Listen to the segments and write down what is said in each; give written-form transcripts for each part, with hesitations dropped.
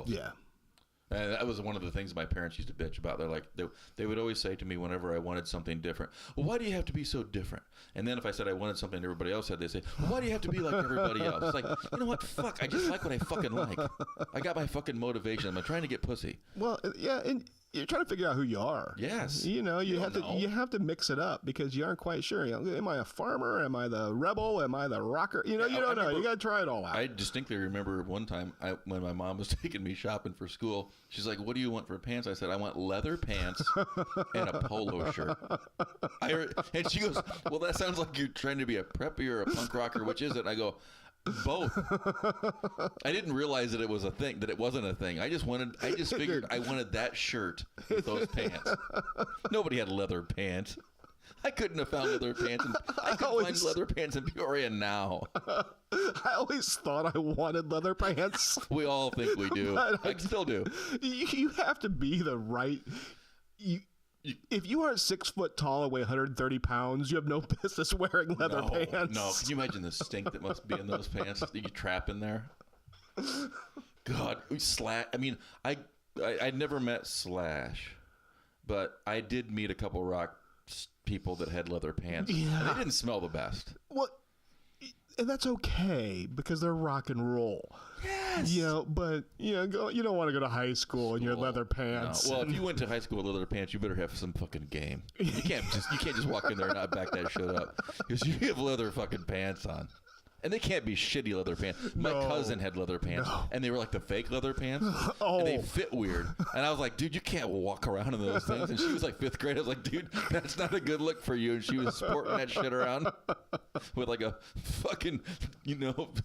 themselves. Yeah. And that was one of the things my parents used to bitch about. They're like, they would always say to me whenever I wanted something different, well, why do you have to be so different? And then if I said I wanted something everybody else had, they say, well, why do you have to be like everybody else? It's like, you know what? Fuck, I just like what I fucking like. I got my fucking motivation. I'm trying to get pussy. Well, yeah, and you're trying to figure out who you are. Yes. You have to mix it up because you aren't quite sure. Am I a farmer? Am I the rebel? Am I the rocker? You don't know. You got to try it all out. I distinctly remember one time when my mom was taking me shopping for school, she's like, what do you want for pants? I said, I want leather pants and a polo shirt. And she goes, well, that sounds like you're trying to be a preppy or a punk rocker. Which is it? And I go, both. I didn't realize that it was a thing, that it wasn't a thing. I just figured I wanted that shirt with those pants. Nobody had leather pants. I couldn't have found leather pants. I could find leather pants in Peoria now. I always thought I wanted leather pants. We all think we do. I still do. You have to be the right... If you aren't 6 foot tall and weigh 130 pounds, you have no business wearing leather pants. No, can you imagine the stink that must be in those pants that you trap in there? God, I mean, I never met Slash, but I did meet a couple rock people that had leather pants. Yeah. And they didn't smell the best. Well, and that's okay because they're rock and roll. Yes. But you don't want to go to high school in your leather pants. No. Well, if you went to high school with leather pants, you better have some fucking game. You can't just walk in there and not back that shit up because you have leather fucking pants on. And they can't be shitty leather pants. My cousin had leather pants, and they were like the fake leather pants, and they fit weird. And I was like, dude, you can't walk around in those things. And she was like 5th grade. I was like, dude, that's not a good look for you. And she was sporting that shit around with like a fucking,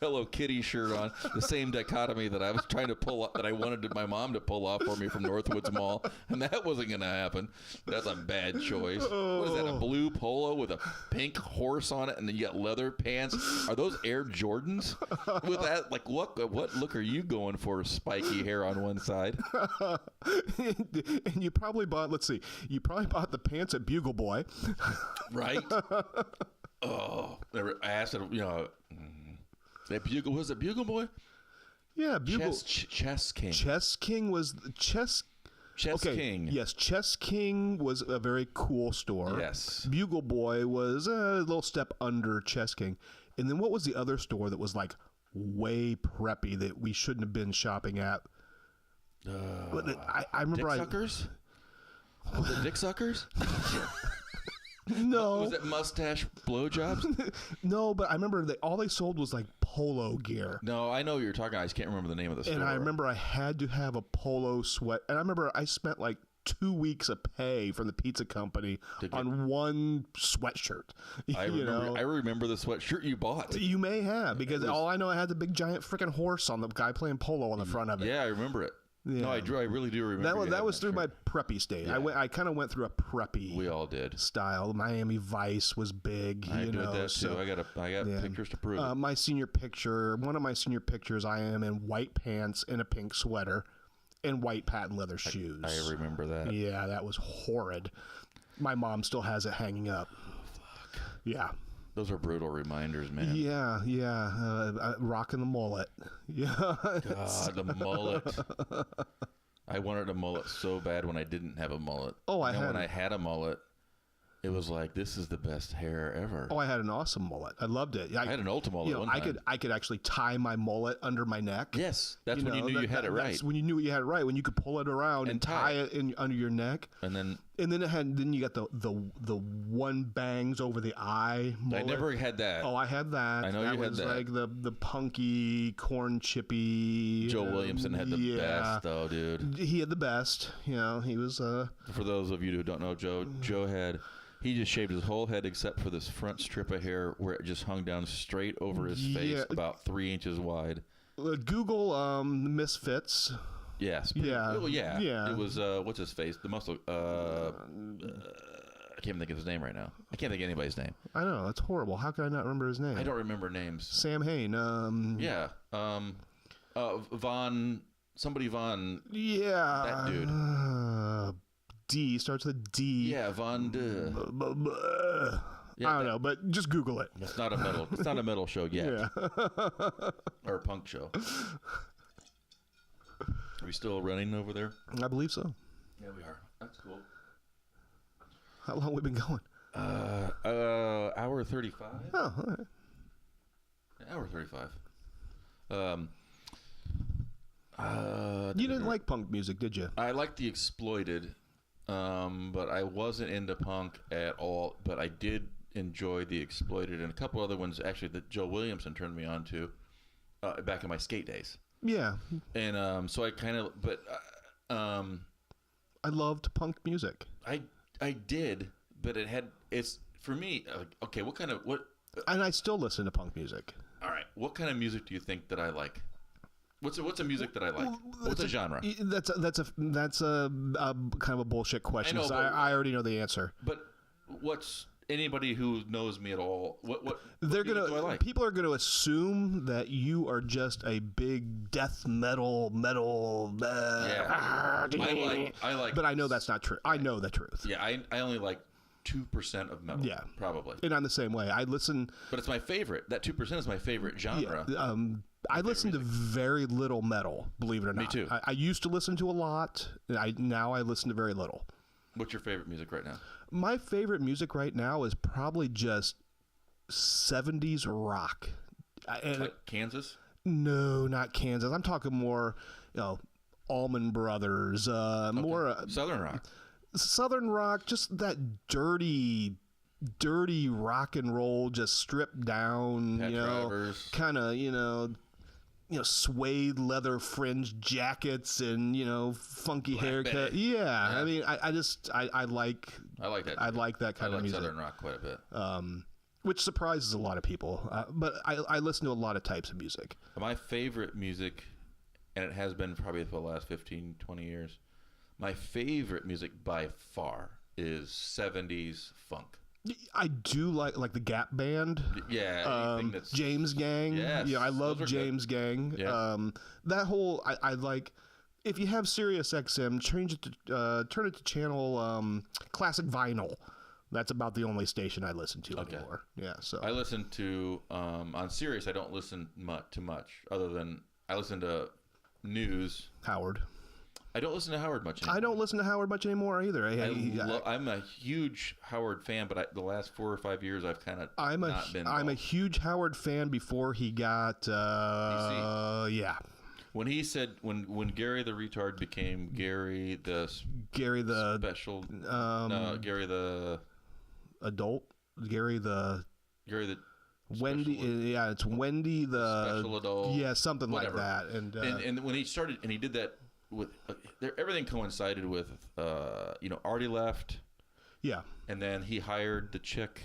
Hello Kitty shirt on. The same dichotomy that I was trying to pull up, that I wanted my mom to pull off for me from Northwoods Mall. And that wasn't going to happen. That's a bad choice. What is that, a blue polo with a pink horse on it? And then you got leather pants? Are those Air Jordans with that? Like, what look are you going for? Spiky hair on one side. And you probably bought, the pants at Bugle Boy. Right? Oh, I asked it, that Bugle, was it Bugle Boy? Yeah, Bugle. Chess King. Chess King was Chess King. Yes, Chess King was a very cool store. Yes. Bugle Boy was a little step under Chess King. And then what was the other store that was like way preppy that we shouldn't have been shopping at? I remember Dick Suckers? Was it Dick Suckers? No. Was it Mustache Blowjobs? No, but I remember all they sold was like polo gear. No, I know what you're talking. I just can't remember the name of the store. And I remember I had to have a polo sweat. And I remember I spent like 2 weeks of pay from the pizza company on one sweatshirt. I remember the sweatshirt you bought. You may have, because all I know, I had the big giant freaking horse on the guy playing polo on the front of it. Yeah, I remember it. Yeah. No, I really do remember that was through my preppy stage. Yeah. I kind of went through a preppy. We all did. Style. Miami Vice was big. I did that too. I got pictures to prove it. One of my senior pictures, I am in white pants and a pink sweater and white patent leather shoes. I remember that. Yeah, that was horrid. My mom still has it hanging up. Oh, fuck. Yeah. Those are brutal reminders, man. Yeah. Rocking the mullet. Yeah. God, the mullet. I wanted a mullet so bad when I didn't have a mullet. Oh, when I had a mullet, it was like, this is the best hair ever. Oh, I had an awesome mullet. I loved it. I had an ultimate mullet one time. I could actually tie my mullet under my neck. Yes, that's when you knew you had it right. That's when you knew you had it right, when you could pull it around and tie it under your neck. And then you got the one bangs over the eye mullet. I never had that. Oh, I had that. I know you had that. That was like the punky, corn chippy. Joe Williamson had the best, though, dude. He had the best. He was... For those of you who don't know Joe, he just shaved his whole head except for this front strip of hair where it just hung down straight over his face, about 3 inches wide. Google Misfits. Yes. Yeah. Well, yeah. It was, what's his face? The muscle... I can't think of his name right now. I can't think of anybody's name. I know. That's horrible. How could I not remember his name? I don't remember names. Sam Hain. Yeah. Somebody Von... Yeah. That dude. D. Starts with D. Yeah, Von De. Yeah, I don't know, but just Google it. It's not a metal show yet. Yeah. Or a punk show. Are we still running over there? I believe so. Yeah, we are. That's cool. How long have we been going? Hour 35. Oh, all right. Hour 35. You didn't like punk music, did you? I liked the Exploited, but I wasn't into punk at all. But I did enjoy the Exploited and a couple other ones actually that Joe Williamson turned me on to back in my skate days. Yeah. And so I kind of, but I loved punk music. I did, but it's for me. Okay, what? And I still listen to punk music. All right, what kind of music do you think that I like? What's a music that I like? What's a genre? That's a kind of a bullshit question. I know, I already know the answer. But what's anybody who knows me at all? What they're music do I like? People are gonna assume that you are just a big death metal. Yeah, I like. But I know that's not true. I know the truth. Yeah, I only like 2% of metal. Yeah, probably. And I'm the same way. I listen. But it's my favorite. That 2% is my favorite genre. Yeah, I listen to very little metal, believe it or not. Me too. I used to listen to a lot. Now I listen to very little. What's your favorite music right now? My favorite music right now is probably just 70s rock. Like Kansas? No, not Kansas. I'm talking more, Allman Brothers, more Southern rock. Southern rock, just that dirty rock and roll, just stripped down, Pat Travers. kind of, suede leather fringe jackets and funky haircut. Yeah, I mean, I like that. I like that kind of music. Southern rock quite a bit. Which surprises a lot of people. But I listen to a lot of types of music. My favorite music, and it has been probably for the last 15, 20 years, my favorite music by far is 70s funk. I do like the Gap Band. Yeah, anything that's James Gang. Yes, I love James Gang. Yeah. That whole I like. If you have Sirius XM, turn it to channel Classic Vinyl. That's about the only station I listen to anymore. Yeah, so I listen to on Sirius. I don't listen too much, other than I listen to news. Howard. I don't listen to Howard much anymore. I don't listen to Howard much anymore either. I'm a huge Howard fan, but the last 4 or 5 years I've kind of not been. I'm a huge Howard fan before he got yeah. When he said when Gary the retard became Gary the special Gary the adult, Gary the Wendy, special, it's Wendy the special adult, something whatever. like that, and when he started and he did that with everything coincided with Artie left, and then he hired the chick,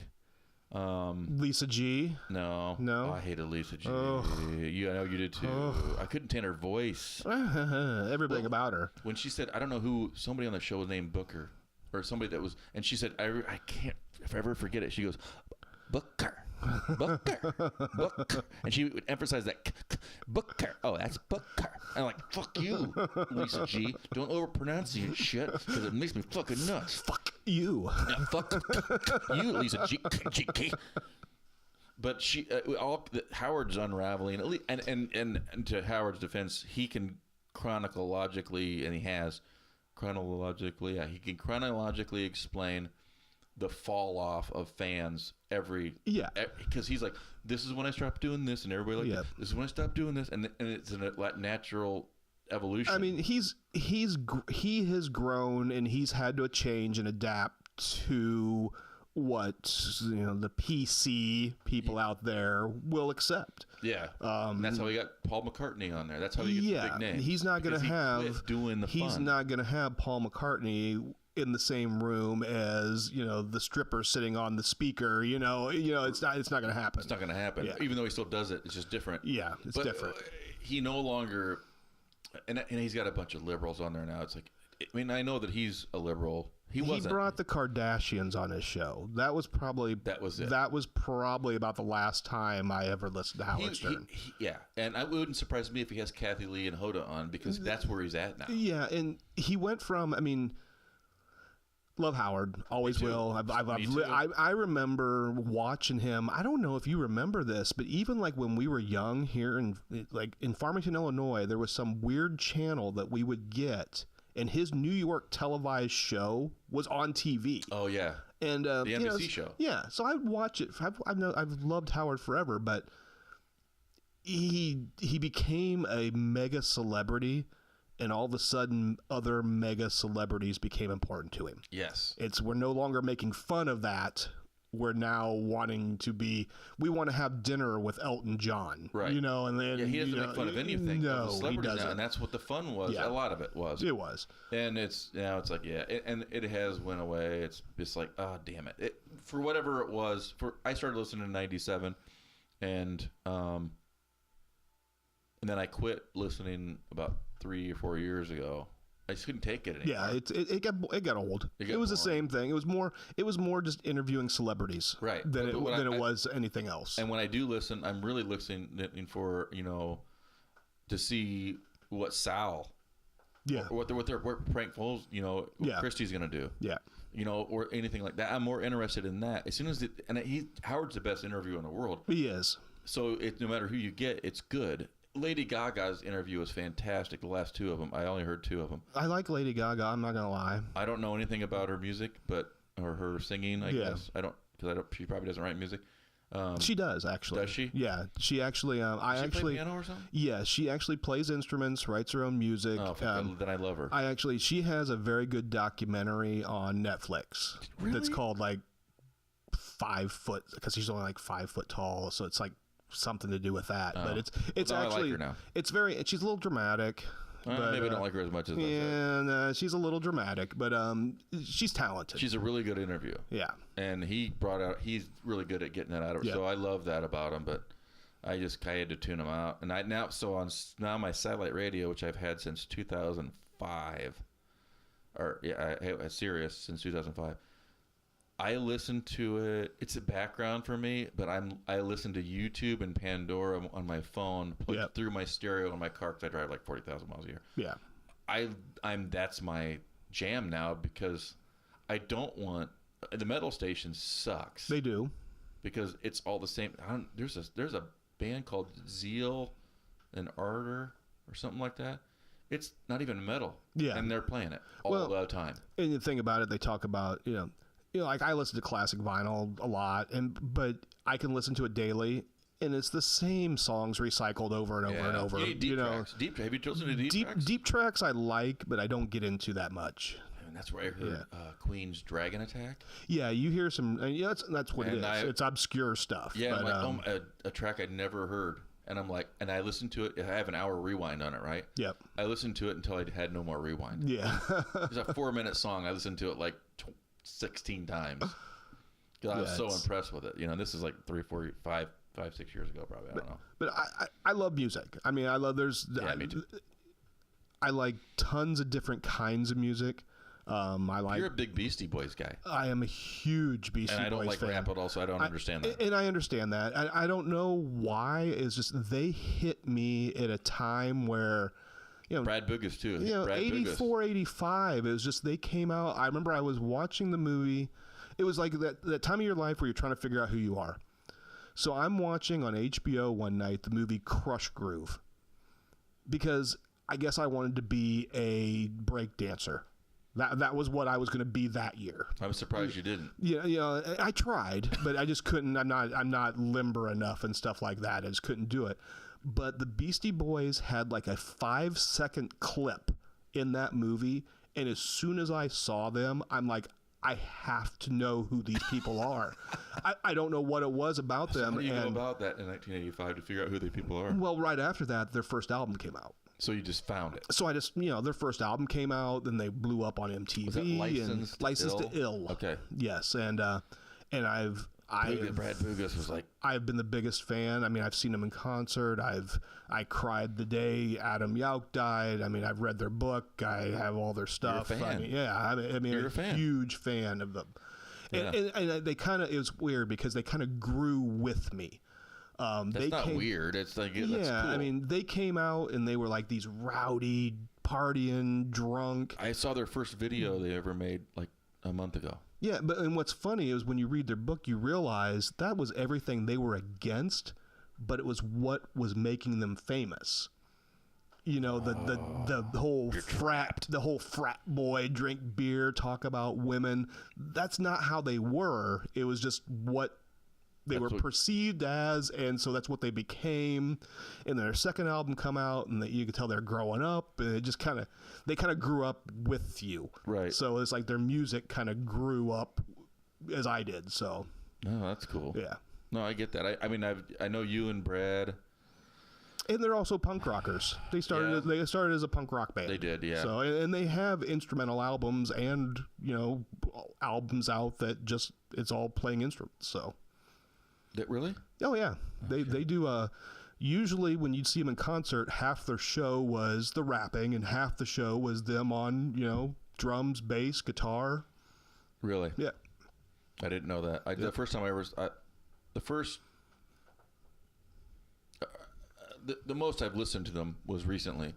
Lisa G. No, I hated Lisa G. Oh. I know you did too. Oh. I couldn't stand her voice. Everything about her. When she said, I don't know who somebody on the show was named Booker or somebody that was, and she said, I can't if I ever forget it. She goes, Booker. Booker, and she would emphasize that Booker. Oh, that's Booker. I'm like, fuck you, Lisa G. Don't overpronounce your shit because it makes me fucking nuts. Fuck you. Yeah, fuck you, Lisa G. But Howard's unraveling, and to Howard's defense, he can chronologically explain the fall off of fans because he's like, this is when I stopped doing this, and everybody like this is when I stopped doing this, and it's a natural evolution. I mean, he has grown and he's had to change and adapt to what the PC people out there will accept. Yeah, and that's how he got Paul McCartney on there. That's how he gets the big name. He's not going to have doing the fun. He's not going to have Paul McCartney in the same room as the stripper sitting on the speaker. It's not going to happen. It's not going to happen. Yeah. Even though he still does it, it's just different. Yeah, it's different. He no longer, and he's got a bunch of liberals on there now. It's like, I mean, I know that he's a liberal. He brought the Kardashians on his show. That was it. That was probably about the last time I ever listened to Howard Stern. And it wouldn't surprise me if he has Kathy Lee and Hoda on because that's where he's at now. Yeah, and he went from, Love Howard. Always will. I remember watching him. I don't know if you remember this, but even like when we were young here in Farmington, Illinois, there was some weird channel that we would get, and his New York televised show was on TV. Oh yeah. And the NBC show. Yeah. So I'd watch it. I've loved Howard forever, but he became a mega celebrity. And all of a sudden, other mega celebrities became important to him. Yes. We're no longer making fun of that. We're now wanting to be. We want to have dinner with Elton John, right? and then he doesn't make fun of anything. No, he doesn't. Now, and that's what the fun was. Yeah. A lot of it was. It was. And it's like and it has went away. It's just like, oh damn it. For whatever it was. I started listening in '97, and then I quit listening about 3 or 4 years ago. I just couldn't take it anymore. Yeah, it got old. It was the same thing. It was more just interviewing celebrities, right? Than it was anything else. And when I do listen, I'm really listening for to see what Sal, what prank calls, Christie's gonna do, or anything like that. I'm more interested in that. As soon as Howard's the best interviewer in the world. He is. So no matter who you get, it's good. Lady Gaga's interview was fantastic. The last 2 of them, I only heard 2 of them. I like Lady Gaga. I'm not gonna lie. I don't know anything about her music, or her singing. I guess I don't, because she probably doesn't write music. She does actually. Does she? Yeah, she actually. Does she play piano or something? Yeah, she actually plays instruments, writes her own music. Oh, then I love her. She has a very good documentary on Netflix. Really? That's called like 5 foot, because she's only like 5 foot tall, so it's like something to do with that. But it's actually, I like her now. It's she's a little dramatic. But, maybe I don't like her as much as I and she's a little dramatic, but she's talented. She's a really good interview. Yeah. And he's really good at getting that out of her. Yeah. So I love that about him, but I had to tune him out. And on my satellite radio, which I've had since 2005, I had Sirius since 2005. I listen to it. It's a background for me, but I listen to YouTube and Pandora on my phone, plugged through my stereo in my car, because I drive like 40,000 miles a year. Yeah. That's my jam now, because I don't want the metal station sucks. They do, because it's all the same. There's a band called Zeal and Ardor or something like that. It's not even metal. Yeah. And they're playing it all the time. And the thing about it, they talk about like I listen to classic vinyl a lot, but I can listen to it daily, and it's the same songs recycled over and over and over. You need deep tracks. Have you listened to deep tracks? Deep tracks I like, but I don't get into that much. And that's where I heard Queen's Dragon Attack. Yeah, you hear some. That's what it is. It's obscure stuff. Yeah, but, a track I'd never heard. And I'm like, and I listened to it. I have an hour rewind on it, right? Yep. I listened to it until I had no more rewind. Yeah. It's a 4-minute song. I listened to it like 16 times. Because I was so impressed with it. This is like 3, 4, 5, 6 years ago, probably. I don't know. But I love music. I mean, me too. I like tons of different kinds of music. You're a big Beastie Boys guy. I am a huge Beastie Boys fan. And I don't like rap at all, so I don't understand that. And I understand that. I don't know why. It's just they hit me at a time where, Brad Boogus too. 84, 85. It was just, they came out. I remember I was watching the movie. It was like that time of your life where you're trying to figure out who you are. So I'm watching on HBO one night the movie Crush Groove, because I guess I wanted to be a break dancer. That was what I was going to be that year. I'm surprised you didn't. Yeah, I tried, but I just couldn't. I'm not limber enough and stuff like that. I just couldn't do it. But the Beastie Boys had like a 5-second clip in that movie, and as soon as I saw them, I'm like, I have to know who these people are. I don't know what it was about them. How do you know about that in 1985 to figure out who the people are? Well, right after that, their first album came out. So you just found it. So I just, their first album came out, then they blew up on MTV. Was that Licensed to Ill? Okay. Yes, and Brad Boogus was like, I've been the biggest fan. I mean, I've seen him in concert. I cried the day Adam Yauch died. I mean, I've read their book. I have all their stuff. You're a fan. You're a fan. Huge fan of them. Yeah. And they kind of, it was weird because they kind of grew with me. That's not weird. It's like, that's cool. I mean, they came out and they were like these rowdy, partying, drunk. I saw their first video they ever made, like a month ago. Yeah, and what's funny is when you read their book, you realize that was everything they were against, but it was what was making them famous. You know, the whole frat boy, drink beer, talk about women. That's not how they were. It was just what they were perceived as, and so that's what they became. And their second album come out, and you could tell they're growing up, and it just they kind of grew up with you. Right. So it's like their music kind of grew up as I did. So. No, that's cool. Yeah. No, I get that. I mean, I know you and Brad. And they're also punk rockers. They started as a punk rock band. They did, yeah. So and they have instrumental albums and albums out that just it's all playing instruments. So. Really? Oh yeah, they do. Usually when you'd see them in concert, half their show was the rapping, and half the show was them on drums, bass, guitar. Really? Yeah. I didn't know that. The first time the most I've listened to them was recently,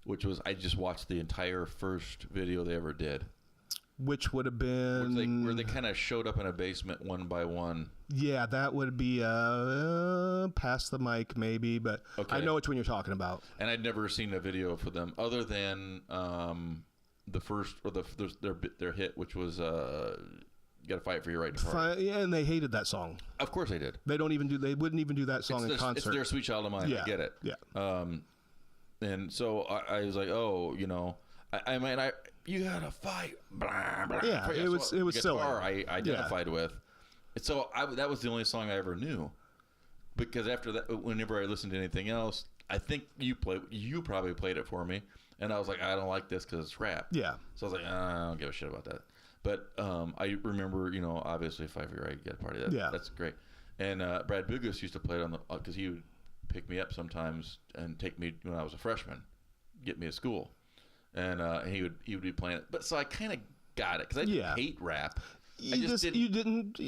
which was I just watched the entire first video they ever did. Which would have been where they kind of showed up in a basement one by one. Yeah, that would be past the mic maybe, but okay. I know which one you're talking about. And I'd never seen a video for them other than the first or their hit, which was "You Gotta Fight for Your Right to Party." Yeah, and they hated that song. Of course they did. They wouldn't even do that song in concert. It's their "Sweet Child of Mine." Yeah. I get it. Yeah. And so I was like, oh, I mean, you gotta fight. Blah, blah. Yeah, it was silly. I identified with. And so that was the only song I ever knew, because after that, whenever I listened to anything else, I think you probably played it for me, and I was like, I don't like this because it's rap. Yeah. So I was like, I don't give a shit about that. But I remember, obviously, Fight for Your Right to Get a Party. That's great. And Brad Bigus used to play it on because he would pick me up sometimes and take me when I was a freshman, get me to school. And he would be playing it, but so I kind of got it because I hate rap. It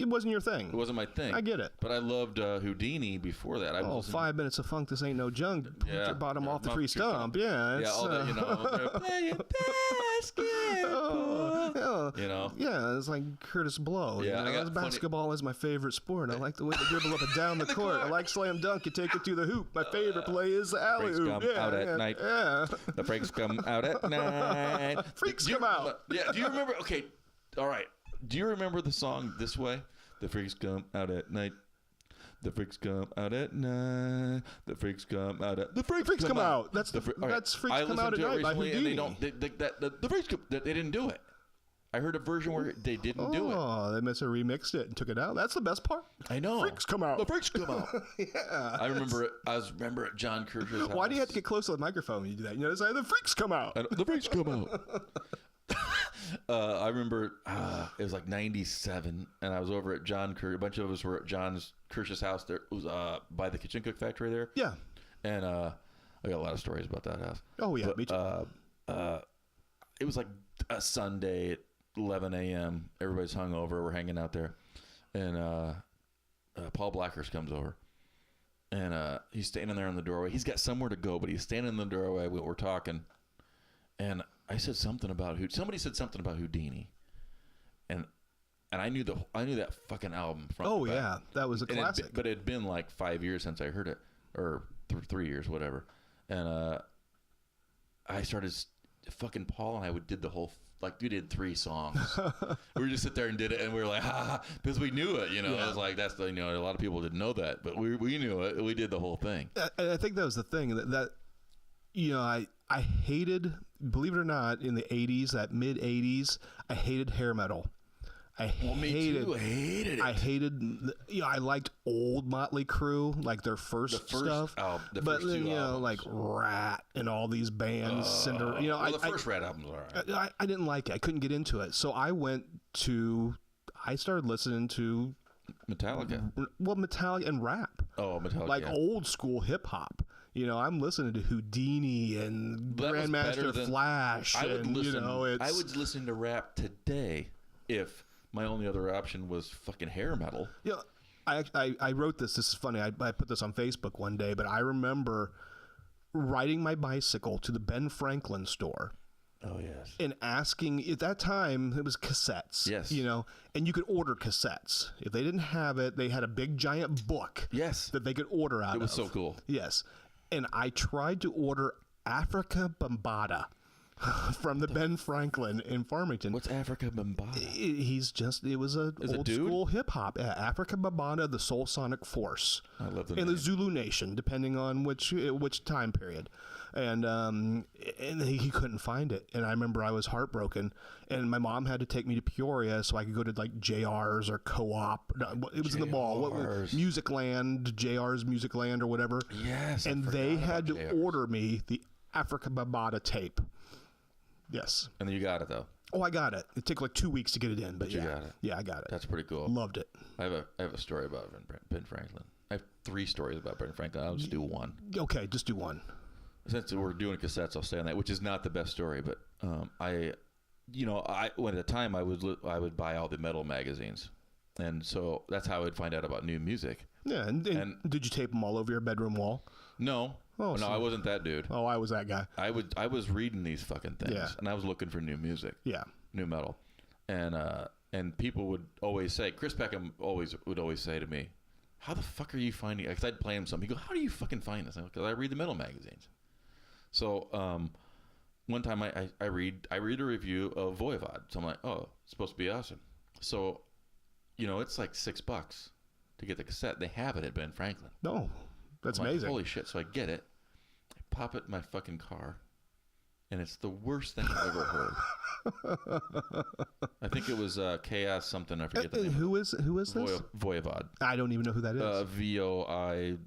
wasn't your thing. It wasn't my thing. I get it. But I loved Houdini before that. 5 minutes of funk. This ain't no junk. Put your bottom off the free stump. Yeah. Yeah, all that. Playing basketball. Yeah, it's like Curtis Blow. Yeah, basketball is my favorite sport. I like the way they dribble up and down the court. I like slam dunk. You take it to the hoop. My favorite play is the alley hoop. Out at night. Yeah. The freaks come out at night. Freaks come out. Yeah. Do you remember? Okay. All right. Do you remember the song This Way? The freaks come out at night. The freaks come out at night. The freaks come out at... The freaks come out. That's Freaks Come Out at Night by Houdini. The freaks they didn't do it. I heard a version where they didn't do it. Oh, they must have remixed it and took it out. That's the best part. I know. Freaks come out. The freaks come out. Yeah. I remember it. I remember at John Kirsch's house. Why do you have to get close to the microphone when you do that? It's like, the freaks come out. The freaks come out. I remember it was like 97, and I was over at John Kirsch. A bunch of us were at John's Kirsch's house. There it was by the Kitchen Cook factory there. Yeah. And I got a lot of stories about that house. Oh yeah, me too. It was like a Sunday at 11 a.m. Everybody's hungover. We're hanging out there, and Paul Blackhurst comes over, and he's standing there in the doorway. He's got somewhere to go, but he's standing in the doorway. We're talking, and I said something about somebody said something about Houdini, and I knew that fucking album from. Oh yeah, that was a classic. But it had been like 5 years since I heard it, or 3 years, whatever. And I started fucking Paul and I did the whole we did 3 songs. We just sit there and did it, and we were like, because we knew it. It was like that's a lot of people didn't know that, but we knew it. We did the whole thing. I think that was the thing that I hated, believe it or not, in the 80s, that mid 80s, I hated hair metal. I hated it. I hated, I liked old Motley Crue, like their first stuff. But then, like Rat and all these bands. The first Rat albums were all right. I didn't like it. I couldn't get into it. So I started listening to Metallica. Well, Metallica and rap. Oh, Metallica. Like old school hip hop. I'm listening to Houdini and Grandmaster Flash. I would listen to rap today if my only other option was fucking hair metal. Yeah, I wrote this. This is funny. I put this on Facebook one day, but I remember riding my bicycle to the Ben Franklin store Oh, yes. And asking, at that time, it was cassettes. Yes. You know, and you could order cassettes. If they didn't have it, they had a big giant book. Yes. That they could order out of. It was so cool. Yes. And I tried to order Africa Bambaataa from the Ben Franklin in Farmington. What's Africa Bambaataa? It was a old school hip hop. Africa Bambaataa, the Soul Sonic Force. I love the In name. the Zulu Nation, depending on which time period. And he couldn't find it. And I remember I was heartbroken. And my mom had to take me to Peoria so I could go to like JR's or Co-op. It was in the mall. Music Land, JR's Music Land or whatever. Yes. And they had to order me the Africa Bambaataa tape. Yes. And then you got it, though. Oh, I got it. It took like 2 weeks to get it in, but you yeah. got it. Yeah, I got it. That's pretty cool. Loved it. I have a story about Ben Franklin. I have 3 stories about Ben Franklin. I'll just do one. Okay, just do one. Since we're doing cassettes, I'll stay on that, which is not the best story, but when at the time I would buy all the metal magazines, and so that's how I would find out about new music. Yeah, and did you tape them all over your bedroom wall? No. Oh, no, I wasn't that dude. Oh, I was that guy. I was reading these fucking things, and I was looking for new music. Yeah. New metal, and people would always say, Chris Peckham would always say to me, "How the fuck are you finding?" Because I'd play him something. He'd go, "How do you fucking find this?" Because I read the metal magazines. So one time I read a review of Voivod. So I'm like, oh, it's supposed to be awesome. So, it's like $6 to get the cassette. They have it at Ben Franklin. No, that's I'm amazing. Like, holy shit. So I get it. I pop it in my fucking car. And it's the worst thing I've ever heard. I think it was Chaos something. I forget the name. Who is this? Voivod. I don't even know who that is. VOI.